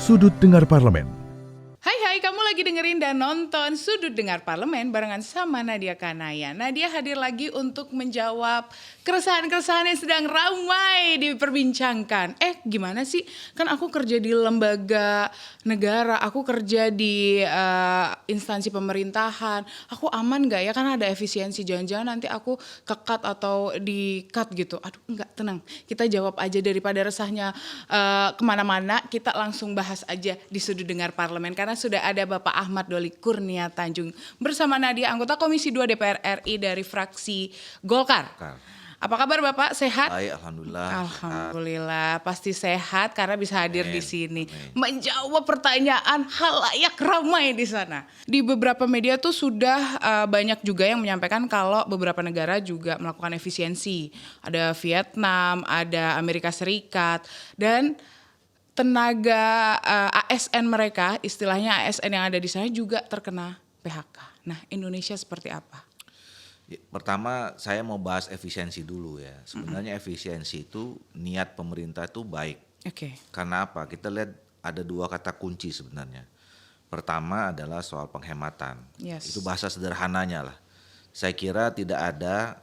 Sudut Dengar Parlemen. Hai, kamu lagi dengerin dan nonton Sudut Dengar Parlemen barengan sama Nadia Kanaya. Nadia hadir lagi untuk menjawab keresahan-keresahan yang sedang ramai diperbincangkan. Gimana sih? Kan aku kerja di lembaga negara, aku kerja di instansi pemerintahan. Aku aman gak ya? Kan ada efisiensi, jangan-jangan nanti aku ke-cut atau di-cut gitu. Aduh, enggak, tenang. Kita jawab aja daripada resahnya kemana-mana, kita langsung bahas aja di Sudut Dengar Parlemen. Karena sudah ada Bapak Ahmad Doli Kurnia Tanjung bersama Nadia, anggota Komisi 2 DPR RI dari fraksi Golkar. Apa kabar Bapak? Sehat? Baik, alhamdulillah. Alhamdulillah, pasti sehat karena bisa hadir di sini. Amin. Menjawab pertanyaan halayak ramai di sana. Di beberapa media tuh sudah banyak juga yang menyampaikan kalau beberapa negara juga melakukan efisiensi. Ada Vietnam, ada Amerika Serikat, dan tenaga ASN mereka, istilahnya ASN yang ada di sana juga terkena PHK. Nah, Indonesia seperti apa? Pertama saya mau bahas efisiensi dulu ya. Sebenarnya efisiensi itu niat pemerintah itu baik. Oke. Karena apa? Kita lihat ada dua kata kunci sebenarnya. Pertama adalah soal penghematan. Yes. Itu bahasa sederhananya lah. Saya kira tidak ada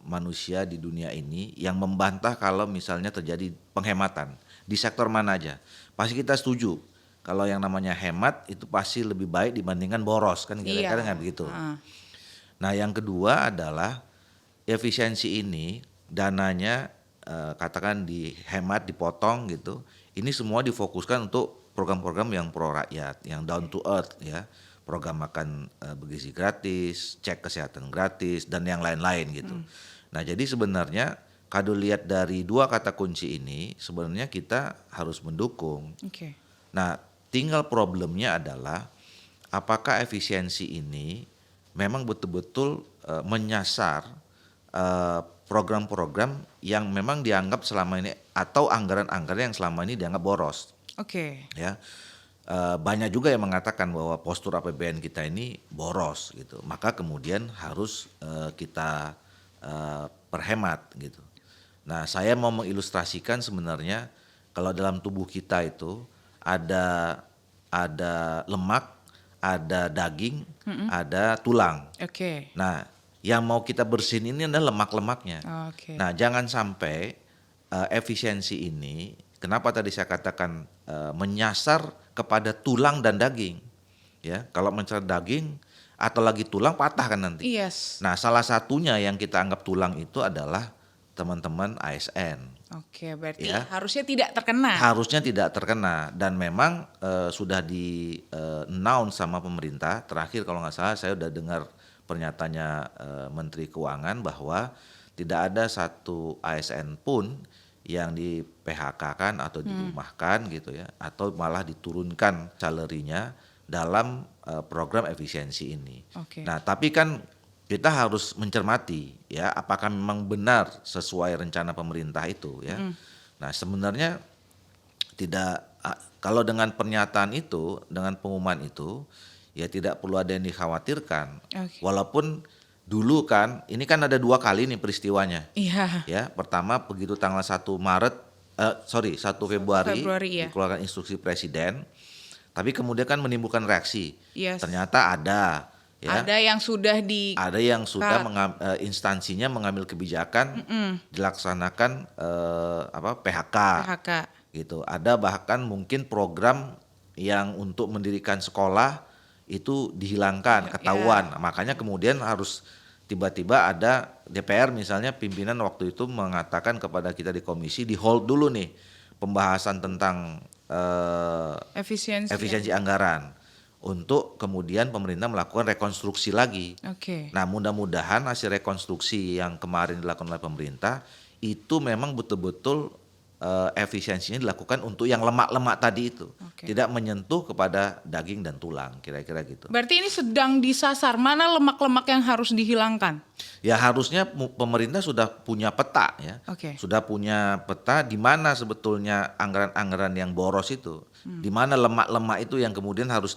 manusia di dunia ini yang membantah kalau misalnya terjadi penghematan. Di sektor mana aja. Pasti kita setuju. Kalau yang namanya hemat itu pasti lebih baik dibandingkan boros. Kan kira-kira kan begitu. Nah yang kedua adalah efisiensi ini dananya katakan dihemat, dipotong gitu. Ini semua difokuskan untuk program-program yang pro rakyat, yang down to earth ya. Program makan bergizi gratis, cek kesehatan gratis dan yang lain-lain gitu. Nah jadi sebenarnya kalau lihat dari dua kata kunci ini sebenarnya kita harus mendukung. Oke. Nah tinggal problemnya adalah apakah efisiensi ini memang betul-betul menyasar program-program yang memang dianggap selama ini atau anggaran-anggaran yang selama ini dianggap boros. Oke. Ya, banyak juga yang mengatakan bahwa postur APBN kita ini boros gitu. Maka kemudian harus kita perhemat gitu. Nah, saya mau mengilustrasikan sebenarnya kalau dalam tubuh kita itu ada lemak, ada daging, ada tulang. Oke. Nah, yang mau kita bersihin ini adalah lemak-lemaknya. Oke. Nah, jangan sampai efisiensi ini, kenapa tadi saya katakan menyasar kepada tulang dan daging. Ya, kalau menyasar daging atau lagi tulang patah kan nanti. Yes. Nah, salah satunya yang kita anggap tulang itu adalah teman-teman ASN. Oke, berarti Ya. harusnya tidak terkena. Harusnya tidak terkena dan memang sudah di announce sama pemerintah. Terakhir kalau nggak salah saya udah dengar pernyataannya Menteri Keuangan bahwa tidak ada satu ASN pun yang di PHK-kan atau dirumahkan gitu ya, atau malah diturunkan salarinya dalam program efisiensi ini. Oke. Nah, tapi kan kita harus mencermati ya apakah memang benar sesuai rencana pemerintah itu ya. Nah, sebenarnya tidak, kalau dengan pernyataan itu, dengan pengumuman itu ya tidak perlu ada yang dikhawatirkan. Oke. Walaupun dulu kan ini kan ada dua kali nih peristiwanya. Iya. Ya, pertama begitu tanggal 1 Februari ya. dikeluarkan instruksi presiden. Tapi kemudian kan menimbulkan reaksi. Yes. Ternyata ada ya. Ada yang sudah di Ada yang sudah instansinya mengambil kebijakan dilaksanakan PHK PHK. gitu. Ada bahkan mungkin program yang untuk mendirikan sekolah itu dihilangkan, ketahuan. Makanya kemudian harus tiba-tiba ada DPR misalnya pimpinan waktu itu mengatakan kepada kita di komisi di hold dulu nih pembahasan tentang efisiensi anggaran untuk kemudian pemerintah melakukan rekonstruksi lagi. Oke. Nah, mudah-mudahan hasil rekonstruksi yang kemarin dilakukan oleh pemerintah itu memang betul-betul efisiensinya dilakukan untuk yang lemak-lemak tadi itu. Oke. Tidak menyentuh kepada daging dan tulang, kira-kira gitu. Berarti ini sedang disasar, mana lemak-lemak yang harus dihilangkan? Ya harusnya pemerintah sudah punya peta ya. Oke. Sudah punya peta di mana sebetulnya anggaran-anggaran yang boros itu. Di mana lemak-lemak itu yang kemudian harus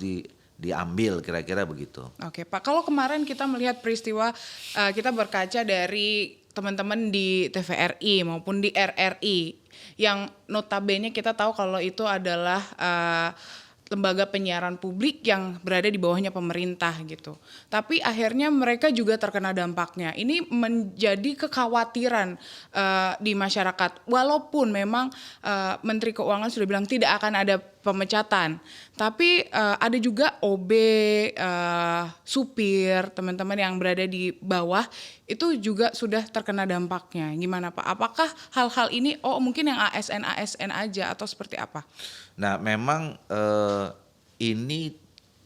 diambil, kira-kira begitu. Oke Pak, kalau kemarin kita melihat peristiwa, kita berkaca dari teman-teman di TVRI maupun di RRI yang notabene kita tahu kalau itu adalah lembaga penyiaran publik yang berada di bawahnya pemerintah gitu. Tapi akhirnya mereka juga terkena dampaknya. Ini menjadi kekhawatiran di masyarakat. Walaupun memang Menteri Keuangan sudah bilang tidak akan ada pemecatan, tapi ada juga OB, supir, teman-teman yang berada di bawah itu juga sudah terkena dampaknya. Gimana Pak? Apakah hal-hal ini mungkin yang ASN aja atau seperti apa? Nah, memang ini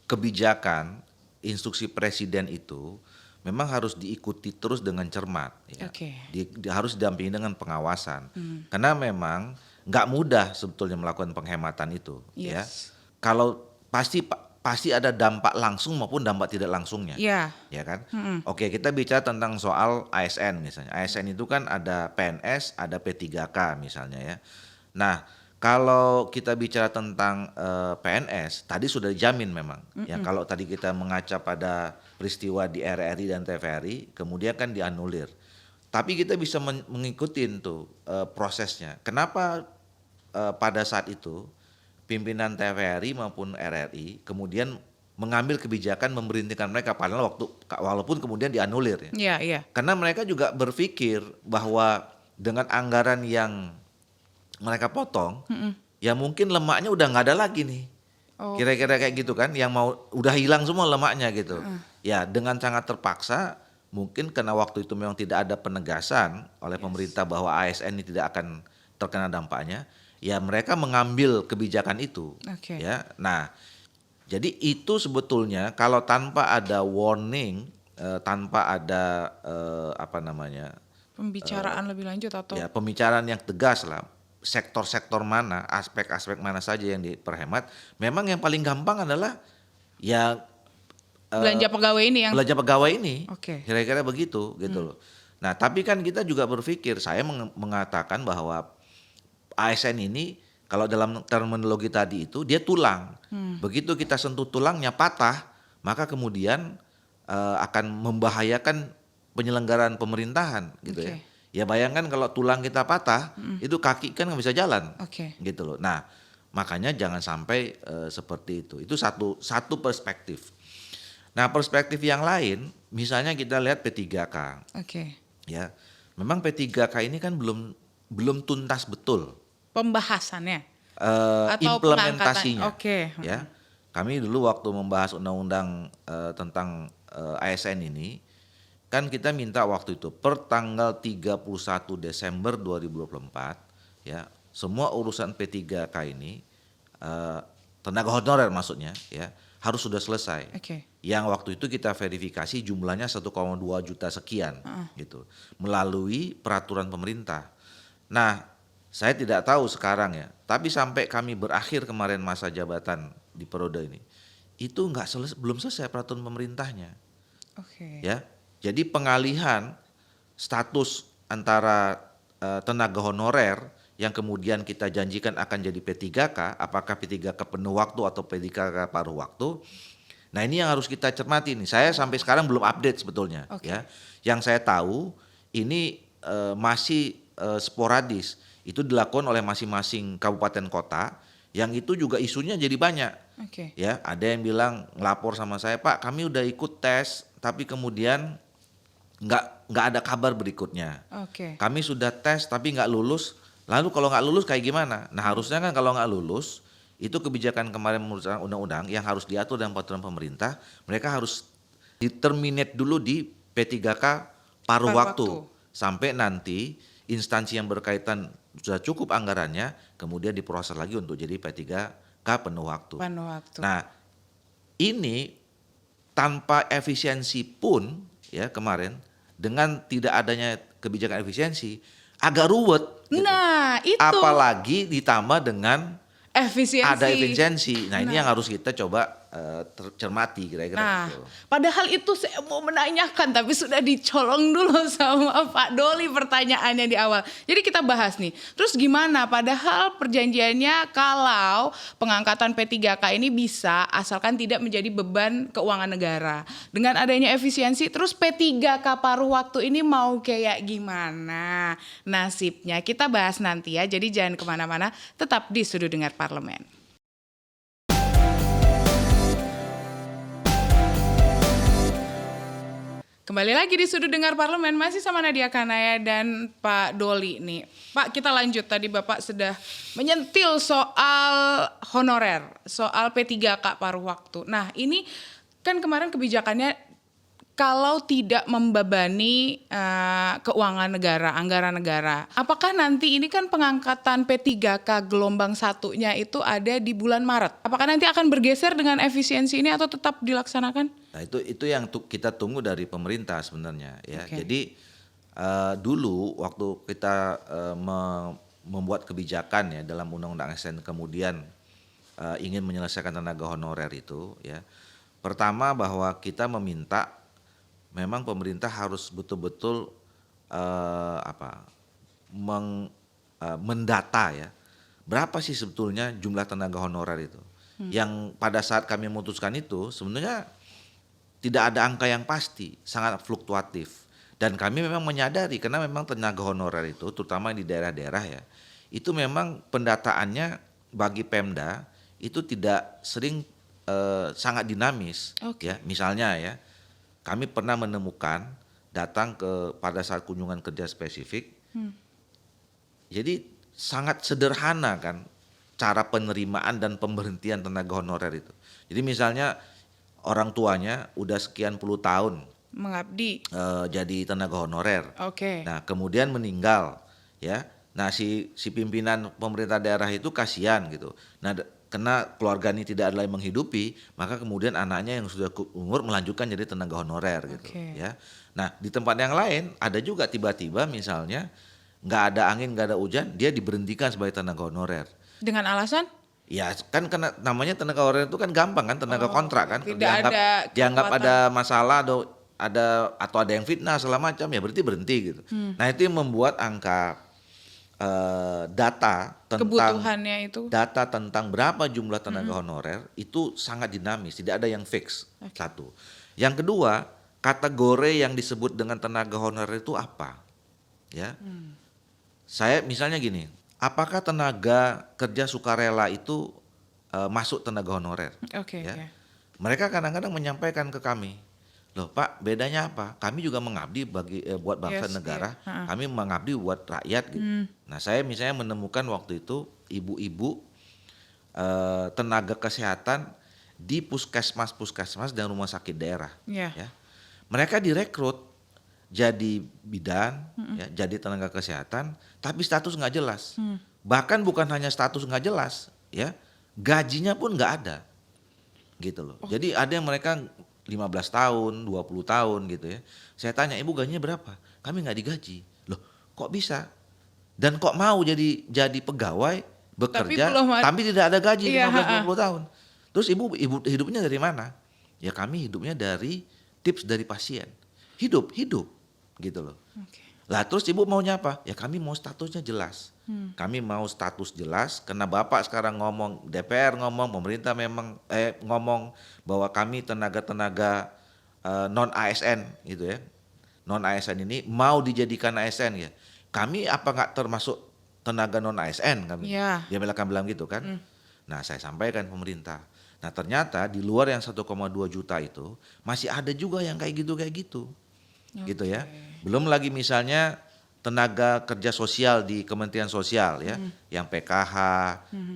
kebijakan instruksi presiden itu memang harus diikuti terus dengan cermat, ya. Oke. Harus didampingi dengan pengawasan, karena memang nggak mudah sebetulnya melakukan penghematan itu, ya. Yes. Kalau pasti ada dampak langsung maupun dampak tidak langsungnya, Ya. ya kan? Oke, kita bicara tentang soal ASN misalnya. ASN itu kan ada PNS, ada P3K misalnya ya. Nah, kalau kita bicara tentang PNS, tadi sudah dijamin memang. Ya, kalau tadi kita mengaca pada peristiwa di RRI dan TVRI, kemudian kan dianulir. Tapi kita bisa mengikuti tuh prosesnya. Kenapa pada saat itu pimpinan TVRI maupun RRI kemudian mengambil kebijakan memberhentikan mereka padahal walaupun kemudian dianulir ya. Iya, iya. Karena mereka juga berpikir bahwa dengan anggaran yang mereka potong, ya mungkin lemaknya udah nggak ada lagi nih. Oh. Kira-kira kayak gitu kan, yang mau udah hilang semua lemaknya gitu. Ya dengan sangat terpaksa, mungkin karena waktu itu memang tidak ada penegasan oleh pemerintah bahwa ASN ini tidak akan terkena dampaknya, ya mereka mengambil kebijakan itu. Oke. Ya, nah jadi itu sebetulnya kalau tanpa ada warning, tanpa ada Pembicaraan lebih lanjut atau ya pembicaraan yang tegas lah, sektor-sektor mana, aspek-aspek mana saja yang diperhemat, memang yang paling gampang adalah ya belanja pegawai ini yang belanja pegawai ini. Oke. Kira-kira begitu gitu loh. Nah, tapi kan kita juga berpikir, saya mengatakan bahwa ASN ini kalau dalam terminologi tadi itu dia tulang. Begitu kita sentuh tulangnya patah, maka kemudian akan membahayakan penyelenggaraan pemerintahan gitu ya. Oke. Ya bayangkan kalau tulang kita patah, itu kaki kan nggak bisa jalan, Oke. gitu loh. Nah, makanya jangan sampai seperti itu. Itu satu perspektif. Nah, perspektif yang lain, misalnya kita lihat P3K, Oke. ya. Memang P3K ini kan belum tuntas betul Pembahasannya atau implementasinya. pengangkatan. Oke. Ya, kami dulu waktu membahas undang-undang tentang ASN ini, kan kita minta waktu itu per tanggal 31 Desember 2024 ya, semua urusan P3K ini tenaga honorer maksudnya ya, harus sudah selesai. Oke. Yang waktu itu kita verifikasi jumlahnya 1,2 juta sekian gitu, melalui peraturan pemerintah. Nah, saya tidak tahu sekarang ya, tapi sampai kami berakhir kemarin masa jabatan di periode ini, itu belum selesai peraturan pemerintahnya. Oke. Ya. Jadi pengalihan status antara tenaga honorer yang kemudian kita janjikan akan jadi P3K, apakah P3K penuh waktu atau P3K paruh waktu. Nah, ini yang harus kita cermati nih. Saya sampai sekarang belum update sebetulnya. Oke. Ya. Yang saya tahu ini masih sporadis. Itu dilakukan oleh masing-masing kabupaten kota. Yang itu juga isunya jadi banyak. Oke. Ya, ada yang bilang ngelapor sama saya, Pak, kami udah ikut tes, tapi kemudian nggak ada kabar berikutnya. Oke. Kami sudah tes tapi nggak lulus. Lalu kalau nggak lulus kayak gimana? Nah, harusnya kan kalau nggak lulus, itu kebijakan kemarin menurut undang-undang yang harus diatur dalam peraturan pemerintah, mereka harus di-terminate dulu di P3K paruh waktu sampai nanti instansi yang berkaitan sudah cukup anggarannya, kemudian diproses lagi untuk jadi P3K penuh waktu. Penuh waktu. Nah, ini tanpa efisiensi pun ya kemarin, dengan tidak adanya kebijakan efisiensi agak ruwet. Gitu. Nah, itu. Apalagi ditambah dengan efisiensi. ada efisiensi. Nah, ini yang harus kita coba tercermati kira-kira Nah, gitu. padahal itu saya mau menanyakan tapi sudah dicolong dulu sama Pak Doli pertanyaannya di awal. Jadi kita bahas nih. Terus gimana? Padahal perjanjiannya kalau pengangkatan P3K ini bisa asalkan tidak menjadi beban keuangan negara. Dengan adanya efisiensi, terus P3K paruh waktu ini mau kayak gimana nasibnya? Kita bahas nanti ya. Jadi jangan kemana-mana, tetap di Sudut Dengar Parlemen. Kembali lagi di Sudut Dengar Parlemen, masih sama Nadia Kanaya dan Pak Doli nih. Pak, kita lanjut. Tadi Bapak sudah menyentil soal honorer, soal P3K paruh waktu. Nah, ini kan kemarin kebijakannya kalau tidak membebani keuangan negara, anggaran negara. Apakah nanti ini kan pengangkatan P3K gelombang satunya itu ada di bulan Maret? Apakah nanti akan bergeser dengan efisiensi ini atau tetap dilaksanakan? Nah itu yang kita tunggu dari pemerintah sebenarnya ya. Oke. Jadi dulu waktu kita membuat kebijakan ya dalam Undang-Undang ASN kemudian ingin menyelesaikan tenaga honorer itu ya. Pertama bahwa kita meminta memang pemerintah harus betul-betul mendata ya. Berapa sih sebetulnya jumlah tenaga honorer itu? Yang pada saat kami memutuskan itu sebenarnya tidak ada angka yang pasti, sangat fluktuatif. Dan kami memang menyadari karena memang tenaga honorer itu terutama di daerah-daerah ya, itu memang pendataannya bagi Pemda itu tidak sering sangat dinamis. Oke. Ya, misalnya ya, kami pernah menemukan datang pada saat kunjungan kerja spesifik. Jadi sangat sederhana kan cara penerimaan dan pemberhentian tenaga honorer itu. Jadi misalnya orang tuanya udah sekian puluh tahun Mengabdi. jadi tenaga honorer. Oke. Nah kemudian meninggal, ya. Nah si pimpinan pemerintah daerah itu kasihan gitu. Nah karena keluarga ini tidak ada yang menghidupi, maka kemudian anaknya yang sudah umur melanjutkan jadi tenaga honorer gitu, Oke. ya. Nah di tempat yang lain ada juga tiba-tiba misalnya nggak ada angin, nggak ada hujan, dia diberhentikan sebagai tenaga honorer. Dengan alasan? Ya kan karena namanya tenaga honorer itu kan gampang kan, tenaga kontrak kan. tidak ada dianggap kekuatan. ada masalah atau ada yang fitnah segala macam ya berhenti gitu. Nah itu yang membuat angka data Kebutuhannya itu. data tentang berapa jumlah tenaga honorer itu sangat dinamis, tidak ada yang fix. Satu. Yang kedua, kategori yang disebut dengan tenaga honorer itu apa? Ya. Saya misalnya gini, apakah tenaga kerja sukarela itu masuk tenaga honorer? Oke. Ya. Ya. Mereka kadang-kadang menyampaikan ke kami, loh Pak, bedanya apa? Kami juga mengabdi buat bangsa Yes, negara, iya. kami mengabdi buat rakyat gitu. Nah saya misalnya menemukan waktu itu ibu-ibu tenaga kesehatan di puskesmas dan rumah sakit daerah. Ya. Ya. Mereka direkrut jadi bidan, ya, jadi tenaga kesehatan, tapi status nggak jelas. Bahkan bukan hanya status nggak jelas, ya, gajinya pun nggak ada, gitu loh. Jadi ada yang mereka 15 tahun, 20 tahun gitu ya. Saya tanya, ibu gajinya berapa? Kami nggak digaji. Loh, kok bisa? Dan kok mau jadi pegawai bekerja, tapi tidak ada gaji Iya, 15-20 tahun. Terus ibu hidupnya dari mana? Ya kami hidupnya dari tips dari pasien. Hidup gitu loh. Oke. Lah terus ibu maunya apa? Ya kami mau statusnya jelas. Kami mau status jelas karena Bapak sekarang ngomong, DPR ngomong, pemerintah memang ngomong bahwa kami tenaga-tenaga non ASN gitu ya. Non ASN ini mau dijadikan ASN ya. Kami apa nggak termasuk tenaga non ASN kami? Ya. Dia bilang gitu kan. Nah, saya sampaikan pemerintah. Nah, ternyata di luar yang 1,2 juta itu masih ada juga yang kayak gitu. Gitu ya. Belum lagi misalnya tenaga kerja sosial di Kementerian Sosial ya, yang PKH,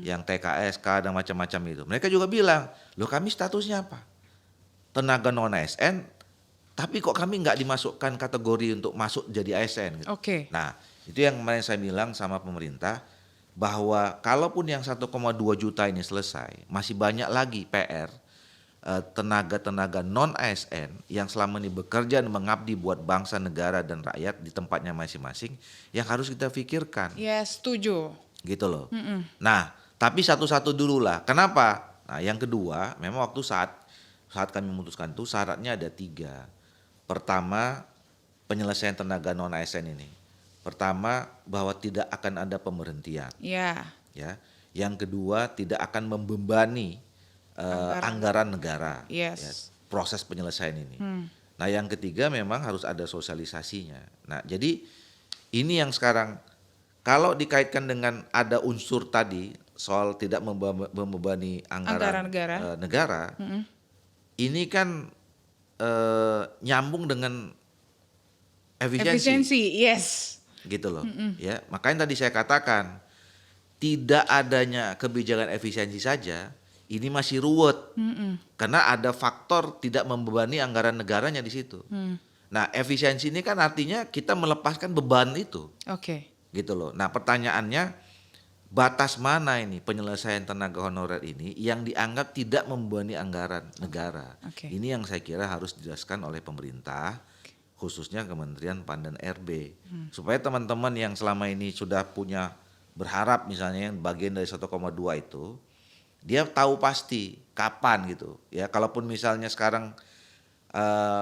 yang TKSK dan macam-macam itu. Mereka juga bilang, loh kami statusnya apa? Tenaga non ASN, tapi kok kami nggak dimasukkan kategori untuk masuk jadi ASN gitu. Oke. Nah itu yang kemarin saya bilang sama pemerintah, bahwa kalaupun yang 1,2 juta ini selesai, masih banyak lagi PR tenaga-tenaga non ASN yang selama ini bekerja dan mengabdi buat bangsa, negara dan rakyat di tempatnya masing-masing yang harus kita pikirkan. Ya, setuju. Gitu loh. Nah, tapi satu-satu dulu lah. Kenapa Nah, yang kedua, memang waktu saat kami memutuskan itu syaratnya ada 3. Pertama, penyelesaian tenaga non ASN ini. Pertama, bahwa tidak akan ada pemberhentian, Ya, ya. Yang kedua, tidak akan membebani anggaran negara, ya, yes. proses penyelesaian ini. Nah, yang ketiga memang harus ada sosialisasinya. Nah, jadi ini yang sekarang kalau dikaitkan dengan ada unsur tadi soal tidak membebani Anggaran anggaran negara. negara, ini kan nyambung dengan efisiensi, Yes. gitu loh. Ya, makanya tadi saya katakan tidak adanya kebijakan efisiensi saja ini masih ruwet. Karena ada faktor tidak membebani anggaran negaranya di situ. Nah, efisiensi ini kan artinya kita melepaskan beban itu, Oke. gitu loh. Nah, pertanyaannya batas mana ini penyelesaian tenaga honorer ini yang dianggap tidak membebani anggaran negara. Oke. Ini yang saya kira harus dijelaskan oleh pemerintah, khususnya Kementerian PAN dan RB, supaya teman-teman yang selama ini sudah punya berharap misalnya yang bagian dari 1,2 itu, dia tahu pasti kapan gitu ya. Kalaupun misalnya sekarang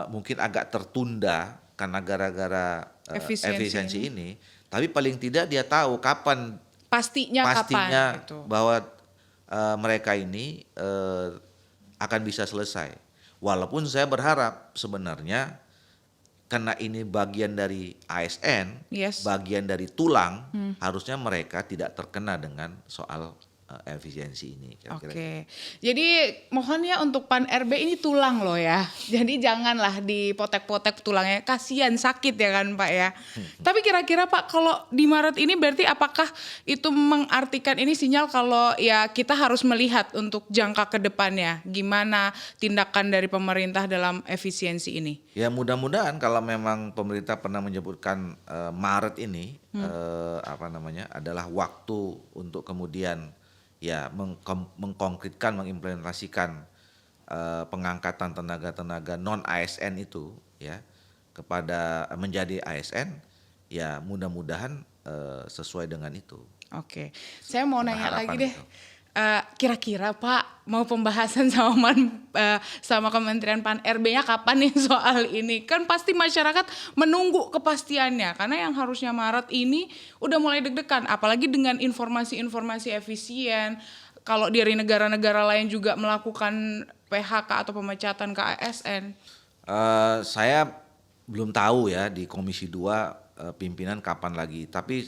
mungkin agak tertunda karena gara-gara efisiensi ini, tapi paling tidak dia tahu kapan Pastinya kapan gitu. bahwa mereka ini akan bisa selesai. Walaupun saya berharap sebenarnya karena ini bagian dari ASN, Yes. bagian dari tulang, harusnya mereka tidak terkena dengan soal efisiensi ini. Kira-kira. Oke, jadi mohon ya untuk PAN RB ini tulang loh ya. Jadi janganlah dipotek-potek tulangnya, kasihan sakit ya kan Pak ya. Tapi kira-kira Pak kalau di Maret ini berarti apakah itu mengartikan ini sinyal kalau ya kita harus melihat untuk jangka ke depannya gimana tindakan dari pemerintah dalam efisiensi ini? Ya mudah-mudahan kalau memang pemerintah pernah menyebutkan Maret ini adalah waktu untuk kemudian ya mengkonkretkan, mengimplementasikan pengangkatan tenaga-tenaga non ASN itu ya kepada menjadi ASN, ya mudah-mudahan sesuai dengan itu. Oke, saya mau nanya Harapan lagi deh. itu. Kira-kira Pak mau pembahasan sama Kementerian PAN RB-nya kapan nih soal ini? Kan pasti masyarakat menunggu kepastiannya karena yang harusnya Maret ini udah mulai deg-degan, apalagi dengan informasi-informasi efisien. Kalau dari negara-negara lain juga melakukan PHK atau pemecatan ke ASN. Saya belum tahu ya di Komisi 2 pimpinan kapan lagi, tapi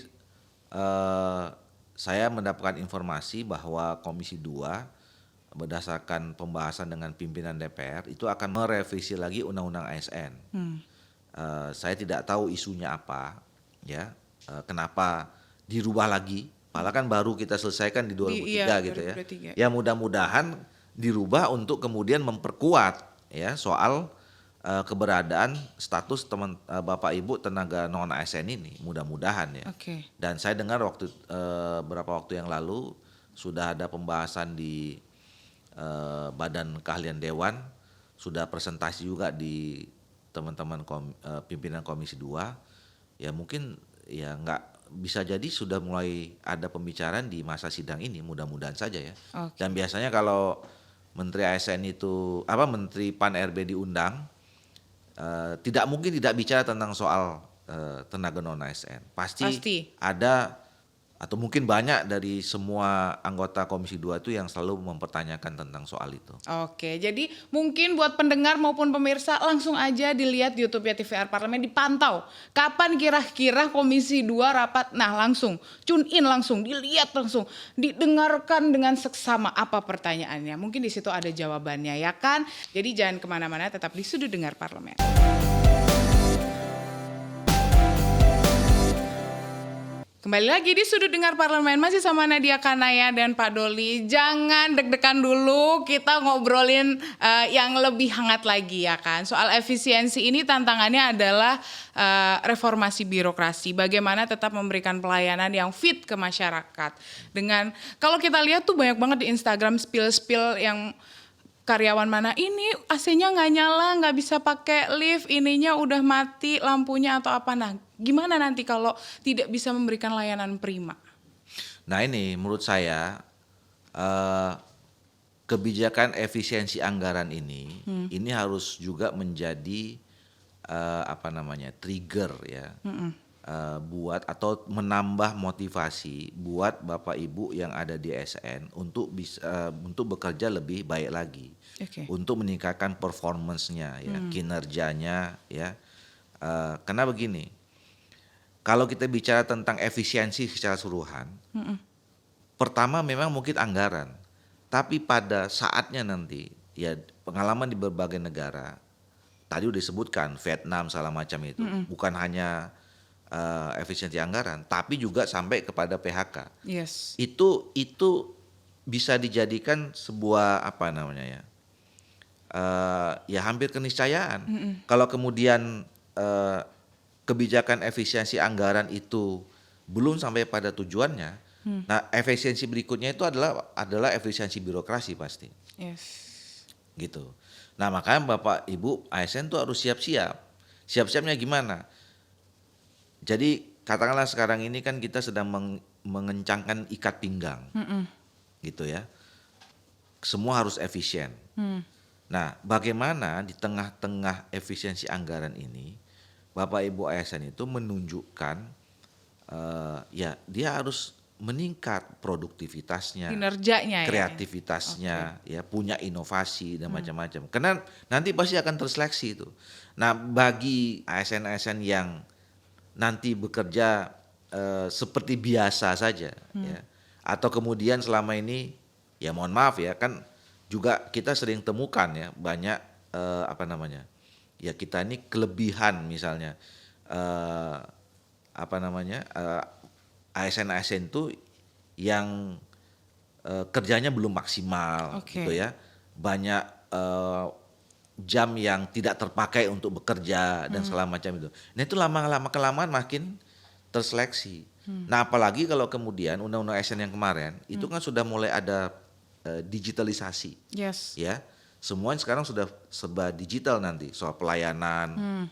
saya mendapatkan informasi bahwa Komisi 2 berdasarkan pembahasan dengan pimpinan DPR itu akan merevisi lagi Undang-Undang ASN. Saya tidak tahu isunya apa, ya kenapa dirubah lagi. Malah kan baru kita selesaikan di 2003 gitu ya. 2023. Ya mudah-mudahan dirubah untuk kemudian memperkuat ya soal keberadaan status Bapak Ibu tenaga non ASN ini, mudah-mudahan ya. Oke. Dan saya dengar beberapa waktu yang lalu sudah ada pembahasan di Badan Keahlian Dewan, sudah presentasi juga di teman-teman pimpinan Komisi 2. Ya mungkin ya nggak bisa jadi sudah mulai ada pembicaraan di masa sidang ini, mudah-mudahan saja ya. Oke. Dan biasanya kalau Menteri ASN itu Menteri PAN RB diundang, tidak mungkin tidak bicara tentang soal tenaga non ASN. Pasti ada atau mungkin banyak dari semua anggota Komisi 2 itu yang selalu mempertanyakan tentang soal itu. Oke, jadi mungkin buat pendengar maupun pemirsa langsung aja dilihat di YouTube ya TVR Parlemen, dipantau. Kapan kira-kira Komisi 2 rapat? Nah langsung, tune in langsung, dilihat langsung, didengarkan dengan seksama apa pertanyaannya. Mungkin di situ ada jawabannya ya kan? Jadi jangan kemana-mana, tetap di Sudut Dengar Parlemen. Kembali lagi di Sudut Dengar Parlemen, masih sama Nadia Kanaya dan Pak Doli. Jangan deg-degan dulu, kita ngobrolin yang lebih hangat lagi ya kan. Soal efisiensi ini tantangannya adalah reformasi birokrasi. Bagaimana tetap memberikan pelayanan yang fit ke masyarakat. Dengan kalau kita lihat tuh banyak banget di Instagram spill-spill yang karyawan mana ini AC-nya nggak nyala, nggak bisa pakai lift, ininya udah mati lampunya atau apa. Nah, gimana nanti kalau tidak bisa memberikan layanan prima? Nah ini menurut saya kebijakan efisiensi anggaran ini harus juga menjadi trigger ya, buat atau menambah motivasi buat Bapak Ibu yang ada di ASN untuk bisa untuk bekerja lebih baik lagi, untuk meningkatkan performance-nya ya, kinerjanya ya. Karena begini, kalau kita bicara tentang efisiensi secara keseluruhan, pertama memang mungkin anggaran, tapi pada saatnya nanti ya pengalaman di berbagai negara, tadi udah disebutkan Vietnam segala macam itu, bukan hanya efisiensi anggaran, tapi juga sampai kepada PHK. Yes. Itu bisa dijadikan sebuah ya hampir keniscayaan. Kalau kemudian kebijakan efisiensi anggaran itu belum sampai pada tujuannya, nah efisiensi berikutnya itu adalah efisiensi birokrasi pasti. Yes. Gitu. Nah makanya Bapak Ibu ASN tuh harus siap-siap. Siap-siapnya gimana? Jadi katakanlah sekarang ini kan kita sedang mengencangkan ikat pinggang, gitu ya. Semua harus efisien. Nah bagaimana di tengah-tengah efisiensi anggaran ini Bapak Ibu ASN itu menunjukkan ya dia harus meningkat produktivitasnya, Kinerjanya kreativitasnya, ya punya inovasi dan macam-macam. Karena nanti pasti akan terseleksi itu. Nah bagi ASN-ASN yang nanti bekerja seperti biasa saja, ya, atau kemudian selama ini ya mohon maaf ya kan juga kita sering temukan ya banyak ya kita ini kelebihan misalnya ASN-ASN itu yang kerjanya belum maksimal gitu ya, banyak jam yang tidak terpakai untuk bekerja dan segala macam itu. Nah itu lama-lama kelamaan makin terseleksi. Nah apalagi kalau kemudian undang-undang ASN yang kemarin itu kan sudah mulai ada digitalisasi, ya. Semuanya sekarang sudah serba digital nanti, soal pelayanan,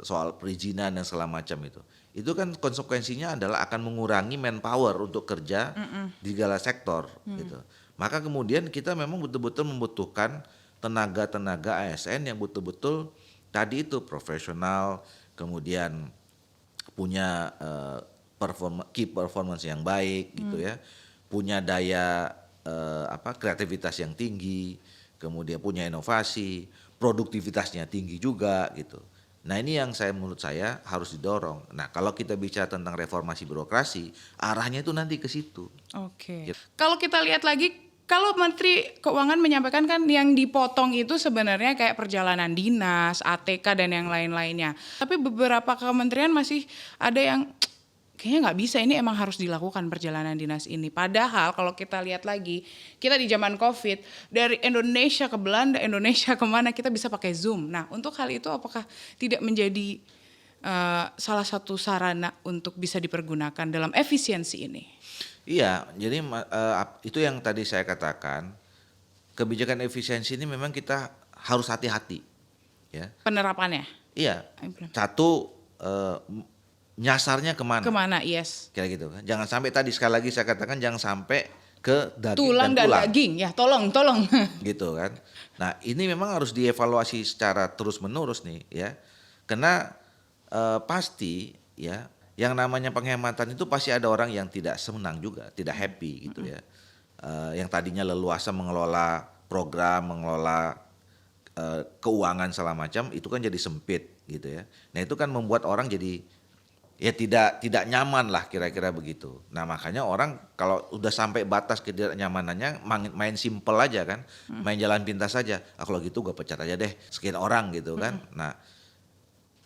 soal perizinan dan segala macam itu. Itu kan konsekuensinya adalah akan mengurangi manpower untuk kerja di segala sektor, gitu. Maka kemudian kita memang betul-betul membutuhkan tenaga-tenaga ASN yang betul-betul tadi itu profesional, kemudian punya key performance yang baik, gitu ya, punya daya kreativitas yang tinggi, kemudian punya inovasi, produktivitasnya tinggi juga gitu. Nah ini yang menurut saya harus didorong. Nah kalau kita bicara tentang reformasi birokrasi, arahnya itu nanti ke situ. Oke. Kalau kita lihat lagi, kalau Menteri Keuangan menyampaikan kan yang dipotong itu sebenarnya kayak perjalanan dinas, ATK dan yang lain-lainnya. Tapi beberapa kementerian masih ada yang kayaknya nggak bisa, ini emang harus dilakukan perjalanan dinas ini. Padahal kalau kita lihat lagi, kita di zaman COVID, dari Indonesia ke Belanda, Indonesia kemana, kita bisa pakai Zoom. Nah untuk hal itu apakah tidak menjadi salah satu sarana untuk bisa dipergunakan dalam efisiensi ini? Iya, jadi itu yang tadi saya katakan, kebijakan efisiensi ini memang kita harus hati-hati. Ya. Penerapannya? Iya, satu nyasarnya kemana? Kemana, yes. Kira gitu kan. Jangan sampai tadi sekali lagi saya katakan jangan sampai ke daging tulang dan daging, ya tolong. Gitu kan. Nah ini memang harus dievaluasi secara terus-menerus nih ya. Karena pasti ya yang namanya penghematan itu pasti ada orang yang tidak senang juga, tidak happy gitu ya. Yang tadinya leluasa mengelola program, mengelola keuangan segala macam itu kan jadi sempit gitu ya. Nah itu kan membuat orang jadi ya tidak nyaman lah kira-kira begitu. Nah makanya orang kalau udah sampai batas ketidaknyamanannya main simple aja kan, main jalan pintas saja. Kalau gitu gue pecat aja deh sekian orang gitu kan. Nah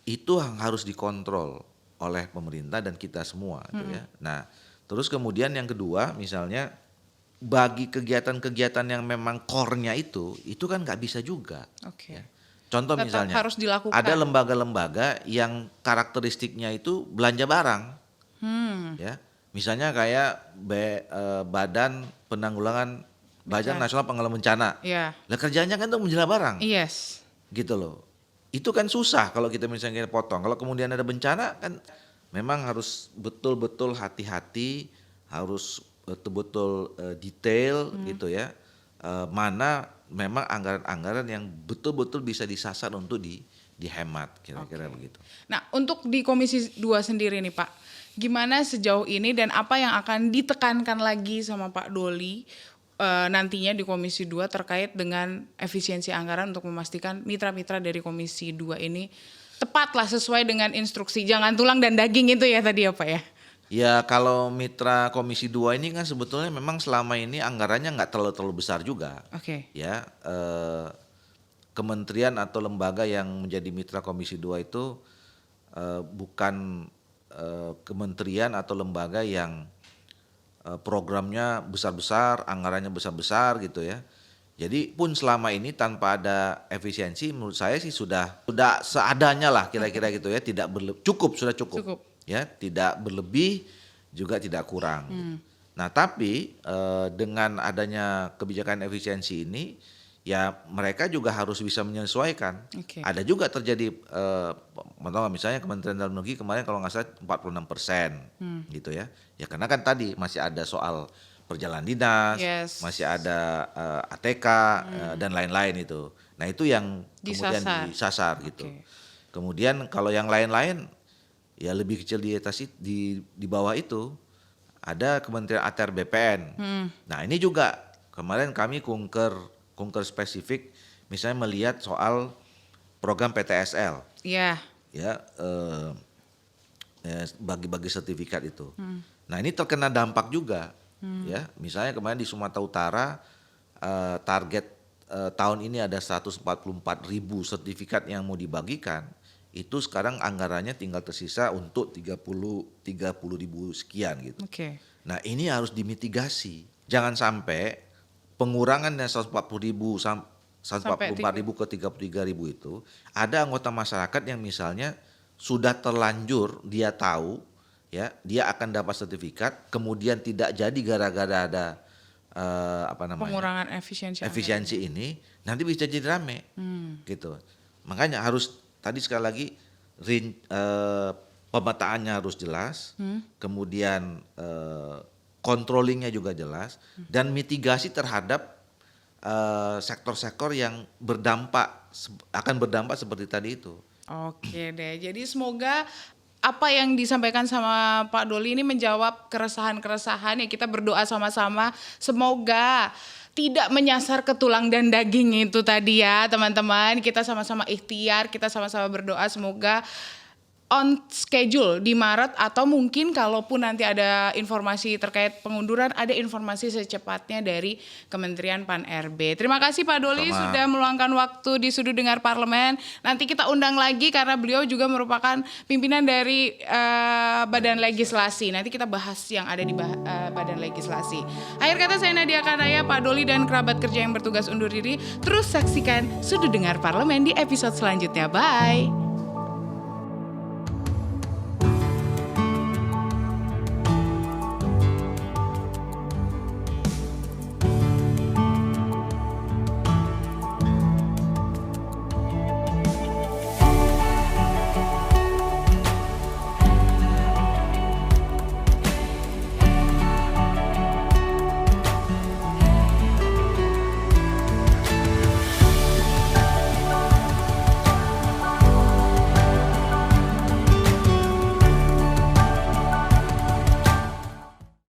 itu harus dikontrol oleh pemerintah dan kita semua gitu ya. Nah terus kemudian yang kedua misalnya bagi kegiatan-kegiatan yang memang core-nya itu kan nggak bisa juga. Oke. Ya. Contoh Tetap misalnya harus dilakukan. ada lembaga-lembaga yang karakteristiknya itu belanja barang, ya, misalnya kayak Badan Penanggulangan Badan Nasional Penanggulangan Bencana, lah kerjanya kan tuh menjual barang, yes, gitu loh. Itu kan susah kalau kita misalnya potong. Kalau kemudian ada bencana kan, memang harus betul-betul hati-hati, harus betul-betul detail gitu ya. mana memang anggaran-anggaran yang betul-betul bisa disasar untuk dihemat, kira-kira Oke. begitu. Nah, untuk di Komisi 2 sendiri nih Pak, gimana sejauh ini dan apa yang akan ditekankan lagi sama Pak Doli nantinya di Komisi 2 terkait dengan efisiensi anggaran untuk memastikan mitra-mitra dari Komisi 2 ini tepatlah sesuai dengan instruksi, jangan tulang dan daging itu ya tadi ya Pak ya? Ya kalau mitra Komisi 2 ini kan sebetulnya memang selama ini anggarannya nggak terlalu besar juga. Oke. Ya, kementerian atau lembaga yang menjadi mitra Komisi 2 itu bukan kementerian atau lembaga yang programnya besar-besar, anggarannya besar-besar gitu ya. Jadi pun selama ini tanpa ada efisiensi menurut saya sih sudah seadanya lah kira-kira gitu ya, tidak sudah cukup. Cukup. Ya, tidak berlebih juga tidak kurang. Gitu. Nah, tapi dengan adanya kebijakan efisiensi ini ya mereka juga harus bisa menyesuaikan. Oke. Ada juga terjadi misalnya Kementerian Dalam Negeri kemarin kalau nggak salah 46% gitu ya. Ya karena kan tadi masih ada soal perjalanan dinas, Yes. masih ada ATK dan lain-lain itu. Nah, itu yang kemudian disasar gitu. Oke. Kemudian kalau yang lain-lain ya lebih kecil di atas di bawah itu ada Kementerian ATR BPN. Nah, ini juga kemarin kami kunker spesifik misalnya melihat soal program PTSL. Iya. Ya, bagi-bagi sertifikat itu. Nah, ini terkena dampak juga, ya. Misalnya kemarin di Sumatera Utara target tahun ini ada 144.000 sertifikat yang mau dibagikan. Itu sekarang anggarannya tinggal tersisa untuk 30.000 sekian gitu. Oke. Nah, ini harus dimitigasi. Jangan sampai pengurangan dari 144.000 ke 33.000 itu ada anggota masyarakat yang misalnya sudah terlanjur dia tahu ya dia akan dapat sertifikat kemudian tidak jadi gara-gara ada Pengurangan efisiensi ini nanti bisa jadi rame gitu. Makanya harus tadi sekali lagi pemetaannya harus jelas, kemudian controllingnya juga jelas dan mitigasi terhadap sektor-sektor yang akan berdampak seperti tadi itu. Oke deh, jadi semoga apa yang disampaikan sama Pak Doli ini menjawab keresahan-keresahan ya kita berdoa sama-sama semoga tidak menyasar ke tulang dan daging itu tadi ya teman-teman. Kita sama-sama ikhtiar, kita sama-sama berdoa semoga on schedule di Maret atau mungkin kalaupun nanti ada informasi terkait pengunduran ada informasi secepatnya dari Kementerian Pan-RB. Terima kasih Pak Doli sudah meluangkan waktu di Sudut Dengar Parlemen. Nanti kita undang lagi karena beliau juga merupakan pimpinan dari Badan Legislasi. Nanti kita bahas yang ada di Badan Legislasi. Akhir kata saya Nadia Kanaya, Pak Doli dan kerabat kerja yang bertugas undur diri. Terus saksikan Sudut Dengar Parlemen di episode selanjutnya. Bye.